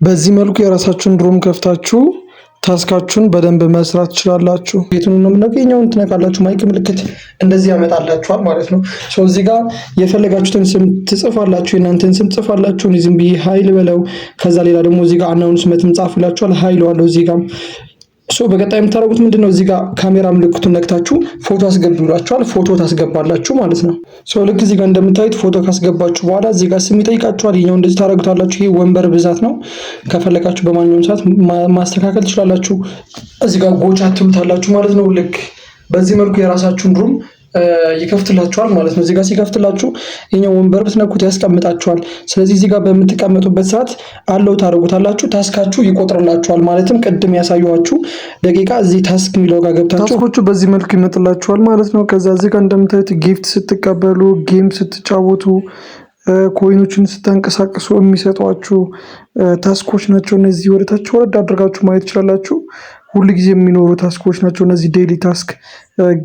በዚህ መልኩ የራሳችሁን ሩም ከፍታችሁ ታስካችሁን በደንብ መስራት ትችላላችሁ። የቱን ነው የምናገኘውን ትነካላችሁ፣ ማይክ ምልክት እንደዚህ ያመጣላችኋል ማለት ነው። እዚህ ጋር የፈለጋችሁትን ስም ትጽፋላችሁ፣ የእናንተን ስም ትጽፋላችሁ። ዝም ብዬ ሀይል በለው። ከዛ ሌላ ደግሞ እዚህ ጋር አናውንስመንት ጻፉላችኋል፣ ሀይል አለው እዚህ ጋር። በቀጣይ የምታደርጉት ምንድነው? እዚህ ጋር ካሜራ ምልክቱን ነክታችሁ ፎቶ አስገቡ ይሏችኋል። ፎቶ ታስገባላችሁ ማለት ነው። ልክ እዚህ ጋር እንደምታዩት ፎቶ ካስገባችሁ በኋላ እዚህ ጋር ስም ይጠይቃችኋል። ይሄኛው እንደዚህ ታደርጉታላችሁ። ይሄ ወንበር ብዛት ነው። ከፈለጋችሁ በማንኛውም ሰዓት ማስተካከል ትችላላችሁ። እዚህ ጋር ጎቻ ትሉታላችሁ ማለት ነው። ልክ በዚህ መልኩ የራሳችሁን ሩም ይከፍትላችኋል ማለት ነው። እዚህ ጋር ሲከፍትላችሁ ይሄኛው ወንበር ብትነኩት ያስቀምጣችኋል። ስለዚህ እዚህ ጋር በምትቀመጡበት ሰዓት አለው ታደርጉታላችሁ። ታስካችሁ ይቆጥርላችኋል። ማለትም ቅድም ያሳየኋችሁ ደቂቃ እዚህ ታስክ የሚለው ጋር ገብታችሁ ታስኮቹ በዚህ መልኩ ይመጥላችኋል ማለት ነው። ከዛ እዚህ ጋር እንደምታዩት ጊፍት ስትቀበሉ፣ ጌም ስትጫወቱ፣ ኮይኖችን ስታንቀሳቅሱ የሚሰጧችሁ ታስኮች ናቸው እነዚህ። ወደታች ወረድ አድርጋችሁ ማየት ትችላላችሁ። ሁልጊዜ የሚኖሩ ታስኮች ናቸው እነዚህ። ዴይሊ ታስክ፣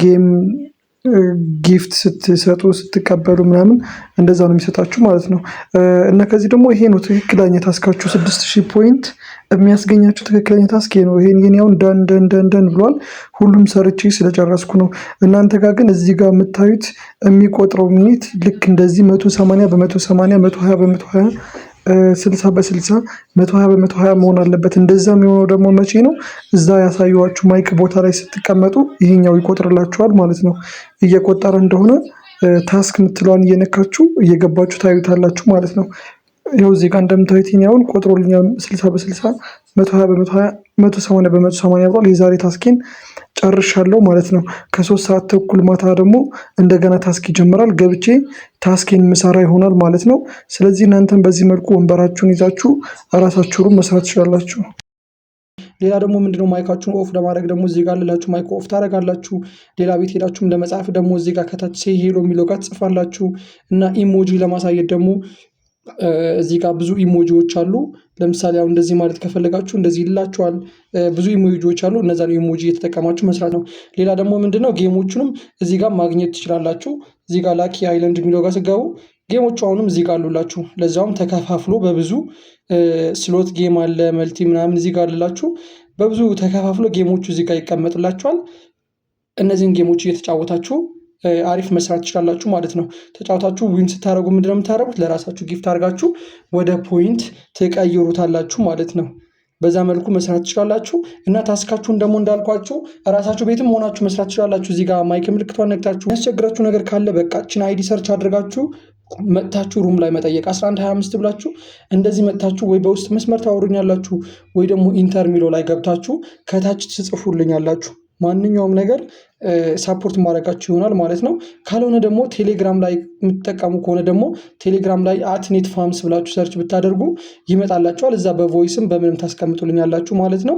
ጌም፣ ጊፍት ስትሰጡ ስትቀበሉ ምናምን እንደዛ ነው የሚሰጣችሁ ማለት ነው። እና ከዚህ ደግሞ ይሄ ነው ትክክለኛ ታስካችሁ 6000 ፖይንት የሚያስገኛችሁ ትክክለኛ ታስክ ነው። ይሄን ያው ደን ብሏል። ሁሉም ሰርቼ ስለጨረስኩ ነው። እናንተ ጋር ግን እዚህ ጋር የምታዩት የሚቆጥረው ሚኒት ልክ እንደዚህ 180 በ180 120 በ120 60 በ60 120 በ120 መሆን አለበት። እንደዛ የሚሆነው ደግሞ መቼ ነው? እዛ ያሳየኋችሁ ማይክ ቦታ ላይ ስትቀመጡ ይሄኛው ይቆጥርላችኋል ማለት ነው። እየቆጠረ እንደሆነ ታስክ የምትለዋን እየነካችሁ እየገባችሁ ታዩታላችሁ ማለት ነው። ይኸው እዚህ ጋር እንደምታዩት ይሄኛውን ቆጥሮልኛል። 60 በ60 120 በ120 180 በ180 ብሏል። የዛሬ ታስኬን ጨርሻለሁ ማለት ነው። ከ3 ሰዓት ተኩል ማታ ደግሞ እንደገና ታስክ ይጀምራል። ገብቼ ታስኬን ምሰራ ይሆናል ማለት ነው። ስለዚህ እናንተም በዚህ መልኩ ወንበራችሁን ይዛችሁ ራሳችሁን መስራት ትችላላችሁ። ሌላ ደግሞ ምንድነው ማይካችሁን ኦፍ ለማድረግ ደግሞ እዚህ ጋር ልላችሁ ማይክ ኦፍ ታደርጋላችሁ። ሌላ ቤት ሄዳችሁም ለመጻፍ ደግሞ እዚህ ጋር ከታች ሴይ ሄሎ የሚለው ጋር ትጽፋላችሁ። እና ኢሞጂ ለማሳየት ደግሞ እዚህ ጋር ብዙ ኢሞጂዎች አሉ። ለምሳሌ አሁን እንደዚህ ማለት ከፈለጋችሁ እንደዚህ ይላችኋል። ብዙ ኢሞጂዎች አሉ። እነዛን ኢሞጂ እየተጠቀማችሁ መስራት ነው። ሌላ ደግሞ ምንድነው ጌሞቹንም እዚህ ጋር ማግኘት ትችላላችሁ። እዚህ ጋር ላኪ አይላንድ የሚለው ጋር ስገቡ ጌሞቹ አሁንም እዚህ ጋር አሉላችሁ። ለዛውም ተከፋፍሎ በብዙ ስሎት ጌም አለ፣ መልቲ ምናምን እዚህ ጋር አሉላችሁ። በብዙ ተከፋፍሎ ጌሞቹ እዚህ ጋር ይቀመጥላችኋል። እነዚህን ጌሞች እየተጫወታችሁ አሪፍ መስራት ትችላላችሁ ማለት ነው። ተጫውታችሁ ዊን ስታደርጉ ምንድነው የምታደርጉት? ለራሳችሁ ጊፍት አድርጋችሁ ወደ ፖይንት ትቀይሩታላችሁ ማለት ነው። በዛ መልኩ መስራት ትችላላችሁ። እና ታስካችሁን ደግሞ እንዳልኳችሁ ራሳችሁ ቤትም ሆናችሁ መስራት ትችላላችሁ። እዚህ ጋር ማይክ ምልክቷን ነክታችሁ ያስቸግራችሁ ነገር ካለ በቃ እችን አይዲ ሰርች አድርጋችሁ መጥታችሁ ሩም ላይ መጠየቅ 1125 ብላችሁ እንደዚህ መጥታችሁ ወይ በውስጥ መስመር ታወሩኛላችሁ ወይ ደግሞ ኢንተር ሚሎ ላይ ገብታችሁ ከታች ትጽፉልኛላችሁ። ማንኛውም ነገር ሳፖርት ማድረጋችሁ ይሆናል ማለት ነው። ካልሆነ ደግሞ ቴሌግራም ላይ የምትጠቀሙ ከሆነ ደግሞ ቴሌግራም ላይ @netfarms ብላችሁ ሰርች ብታደርጉ ይመጣላችኋል። እዛ በቮይስም በምንም ታስቀምጡልኛላችሁ ማለት ነው።